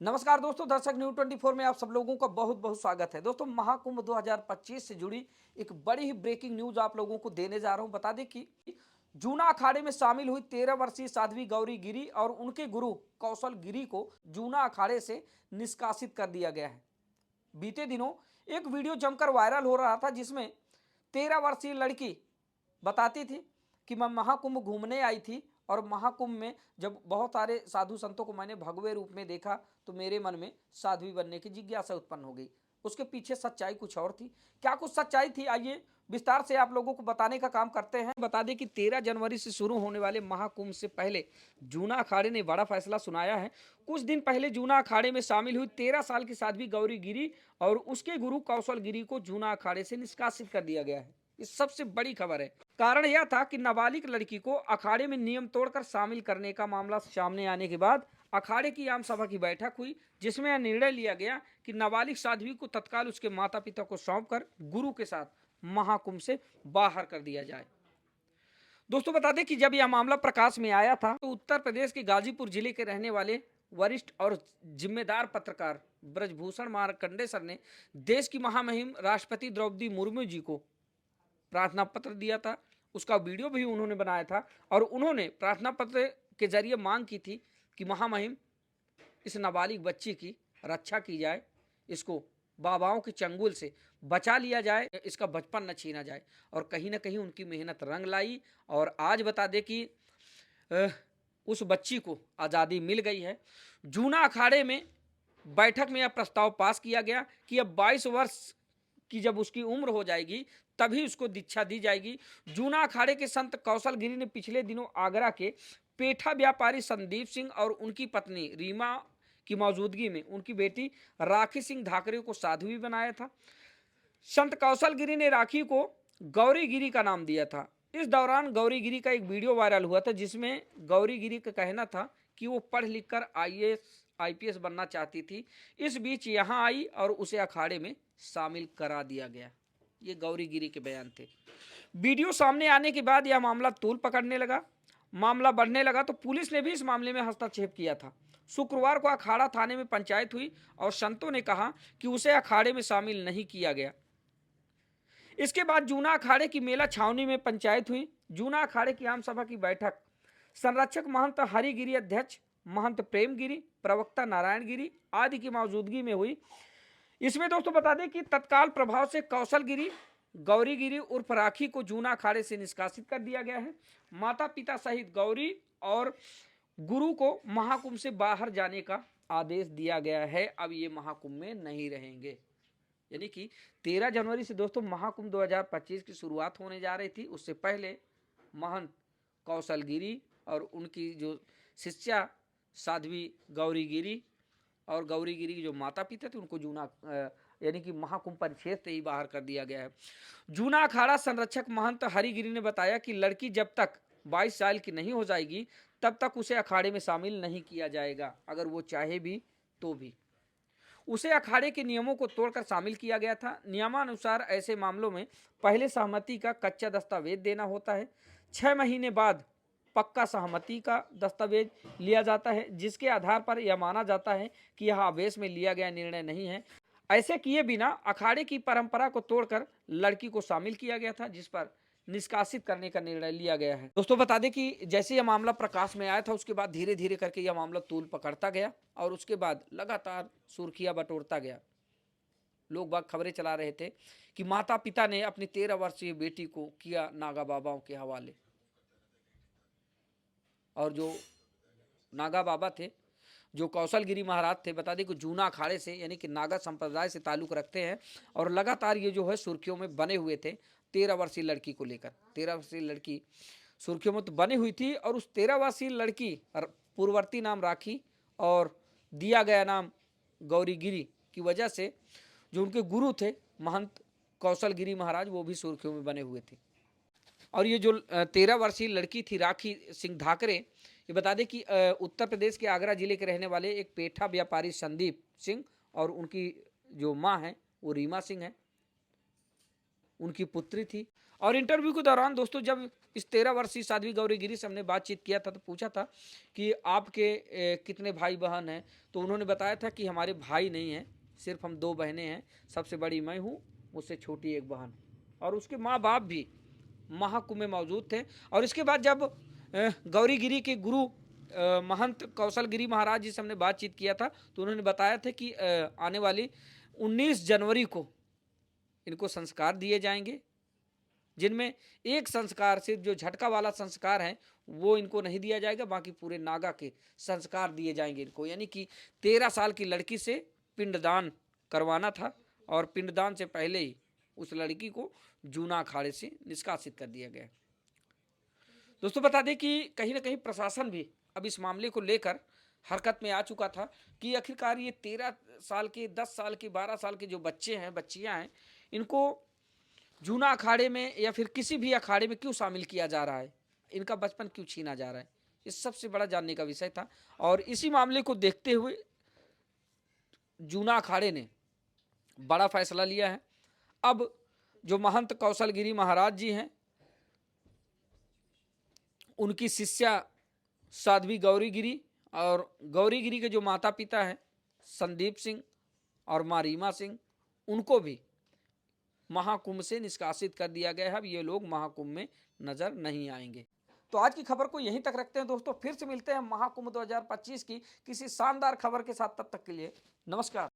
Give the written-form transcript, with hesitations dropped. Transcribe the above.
नमस्कार दोस्तों, दर्शक न्यूज़ 24 में आप सब लोगों का बहुत बहुत स्वागत है। दोस्तों, महाकुंभ 2025 से जुड़ी एक बड़ी ही ब्रेकिंग न्यूज आप लोगों को देने जा रहा हूं। बता दें कि जूना अखाड़े में शामिल हुई 13 वर्षीय साध्वी गौरी गिरी और उनके गुरु कौशल गिरी को जूना अखाड़े से निष्कासित कर दिया गया है। बीते दिनों एक वीडियो जमकर वायरल हो रहा था, जिसमें 13 वर्षीय लड़की बताती थी कि मैं महाकुंभ घूमने आई थी और महाकुंभ में जब बहुत सारे साधु संतों को मैंने भगवे रूप में देखा तो मेरे मन में साध्वी बनने की जिज्ञासा उत्पन्न हो गई। उसके पीछे सच्चाई कुछ और थी। क्या कुछ सच्चाई थी, आइए विस्तार से आप लोगों को बताने का काम करते हैं। बता दें कि 13 जनवरी से शुरू होने वाले महाकुंभ से पहले जूना अखाड़े ने बड़ा फैसला सुनाया है। कुछ दिन पहले जूना अखाड़े में शामिल हुई 13 साल की साध्वी गौरी गिरी और उसके गुरु कौशल गिरी को जूना अखाड़े से निष्कासित कर दिया गया है। इस सबसे बड़ी खबर है। कारण यह था कि नाबालिग लड़की को अखाड़े में नियम तोड़कर शामिल करने का मामला सामने आने के बाद अखाड़े की आम सभा की बैठक हुई, जिसमें यह निर्णय लिया गया कि नाबालिग साध्वी को तत्काल उसके माता पिता को सौंपकर गुरु के साथ महाकुंभ से बाहर कर दिया जाए। दोस्तों, बता दें कि जब यह मामला प्रकाश में आया था तो उत्तर प्रदेश के गाजीपुर जिले के रहने वाले वरिष्ठ और जिम्मेदार पत्रकार ब्रजभूषण मार्कंडे सर ने देश की महामहिम राष्ट्रपति द्रौपदी मुर्मू जी को प्रार्थना पत्र दिया था। उसका वीडियो भी उन्होंने बनाया था और उन्होंने प्रार्थना पत्र के जरिए मांग की थी कि महामहिम इस नाबालिग बच्ची की रक्षा की जाए, इसको बाबाओं के चंगुल से बचा लिया जाए, इसका बचपन न छीना जाए। और कहीं ना कहीं उनकी मेहनत रंग लाई और आज बता दें कि उस बच्ची को आज़ादी मिल गई है। जूना अखाड़े में बैठक में यह प्रस्ताव पास किया गया कि अब 22 वर्ष की जब उसकी उम्र हो जाएगी तभी उसको दीक्षा दी जाएगी। जूना अखाड़े के संत कौशल गिरी ने पिछले दिनों आगरा के पेठा व्यापारी संदीप सिंह और उनकी पत्नी रीमा की मौजूदगी में उनकी बेटी राखी सिंह धाकरे को साध्वी बनाया था। संत कौशल गिरी ने राखी को गौरी गिरी का नाम दिया था। इस दौरान गौरी गिरी का एक वीडियो वायरल हुआ था, जिसमें गौरी गिरी का कहना था कि वो पढ़ लिख कर आईपीएस बनना चाहती थी। इस बीच यहाँ आई और उसे अखाड़े में शामिल करा दिया गया। ये गौरी गिरी के बयान थे। वीडियो सामने आने के बाद यह मामला तूल पकड़ने लगा, मामला बढ़ने लगा तो पुलिस ने भी इस मामले में हस्तक्षेप किया था। शुक्रवार को अखाड़ा थाने में पंचायत हुई और संतों ने कहा कि उसे अखाड़े में शामिल नहीं किया गया। इसके बाद जूना अखाड़े की मेला छावनी में पंचायत हुई। जूना अखाड़े की आम सभा की बैठक संरक्षक महंत हरिगिरी, अध्यक्ष महंत प्रेम गिरी, प्रवक्ता नारायण गिरी आदि की मौजूदगी में हुई। इसमें दोस्तों बता दें कि तत्काल प्रभाव से कौशल गिरी, गौरी गिरी उर्फ राखी को जूना अखाड़े से निष्कासित कर दिया गया है। माता पिता सहित गौरी और गुरु को महाकुंभ से बाहर जाने का आदेश दिया गया है। अब ये महाकुंभ में नहीं रहेंगे। यानी कि 13 जनवरी से दोस्तों महाकुंभ 2025 की शुरुआत होने जा रही थी। उससे पहले महंत कौशल गिरी और उनकी जो शिष्या साध्वी गौरी गिरी और गौरी गिरी के जो माता पिता थे उनको जूना यानी कि महाकुंभ परिक्षेत्र से ही बाहर कर दिया गया है। जूना अखाड़ा संरक्षक महंत हरिगिरी ने बताया कि लड़की जब तक 22 साल की नहीं हो जाएगी तब तक उसे अखाड़े में शामिल नहीं किया जाएगा। अगर वो चाहे भी तो भी उसे अखाड़े के नियमों को तोड़कर शामिल किया गया था। नियमानुसार ऐसे मामलों में पहले सहमति का कच्चा दस्तावेज देना होता है। 6 महीने बाद पक्का सहमति का दस्तावेज लिया जाता है, जिसके आधार पर यह माना जाता है कि यह आवेश में लिया गया निर्णय नहीं है। ऐसे किए बिना अखाड़े की परंपरा को तोड़कर लड़की को शामिल किया गया था, जिस पर निष्कासित करने का निर्णय लिया गया है। दोस्तों बता दें कि जैसे यह मामला प्रकाश में आया था उसके बाद धीरे धीरे करके यह मामला तूल पकड़ता गया और उसके बाद लगातार सुर्खियां बटोरता गया। लोग बाग खबरें चला रहे थे कि माता पिता ने अपनी 13 वर्षीय बेटी को किया नागा बाबाओं के हवाले। और जो नागा बाबा थे, जो कौशल गिरी महाराज थे, बता दें कि जूना अखाड़े से यानी कि नागा संप्रदाय से ताल्लुक रखते हैं और लगातार ये जो है सुर्खियों में बने हुए थे 13 वर्षीय लड़की को लेकर। 13 वर्षीय लड़की सुर्खियों में तो बनी हुई थी और उस 13 वर्षीय लड़की पूर्ववर्ती नाम राखी और दिया गया नाम गौरी गिरी की वजह से जो उनके गुरु थे महंत कौशल गिरी महाराज, वो भी सुर्खियों में बने हुए थे। और ये जो 13 वर्षीय लड़की थी राखी सिंह धाकरे, ये बता दें कि उत्तर प्रदेश के आगरा जिले के रहने वाले एक पेठा व्यापारी संदीप सिंह और उनकी जो माँ है वो रीमा सिंह है। उनकी पुत्री थी। और इंटरव्यू के दौरान दोस्तों जब इस 13 वर्षीय साध्वी गौरी गिरी से हमने बातचीत किया था तो पूछा था कि आपके कितने भाई बहन हैं, तो उन्होंने बताया था कि हमारे भाई नहीं हैं, सिर्फ हम 2 बहनें हैं, सबसे बड़ी मैं हूँ, मुझसे छोटी एक बहन, और उसके माँ बाप भी महाकुंभ में मौजूद थे। और इसके बाद जब गौरी गिरी के गुरु महंत कौशल गिरी महाराज जी से हमने बातचीत किया था तो उन्होंने बताया था कि आने वाली 19 जनवरी को इनको संस्कार दिए जाएंगे, जिनमें एक संस्कार सिर्फ जो झटका वाला संस्कार है वो इनको नहीं दिया जाएगा, बाकी पूरे नागा के संस्कार दिए जाएंगे इनको। यानी कि 13 साल की लड़की से पिंडदान करवाना था और पिंडदान से पहले ही उस लड़की को जूना अखाड़े से निष्कासित कर दिया गया। दोस्तों बता दें कि कहीं ना कहीं प्रशासन भी अब इस मामले को लेकर हरकत में आ चुका था कि आखिरकार ये 13 साल के, 10 साल के, 12 साल के जो बच्चे हैं, बच्चियां हैं, इनको जूना अखाड़े में या फिर किसी भी अखाड़े में क्यों शामिल किया जा रहा है, इनका बचपन क्यों छीना जा रहा है, इस सबसे बड़ा जानने का विषय था। और इसी मामले को देखते हुए जूना अखाड़े ने बड़ा फैसला लिया है। अब जो महंत कौशल गिरी महाराज जी हैं, उनकी शिष्या साध्वी गौरी गिरी और गौरी गिरी के जो माता पिता हैं संदीप सिंह और माँ रीमा सिंह, उनको भी महाकुंभ से निष्कासित कर दिया गया है। अब ये लोग महाकुंभ में नजर नहीं आएंगे। तो आज की खबर को यहीं तक रखते हैं दोस्तों, फिर से मिलते हैं महाकुंभ 2025 की किसी शानदार खबर के साथ। तब तक के लिए नमस्कार।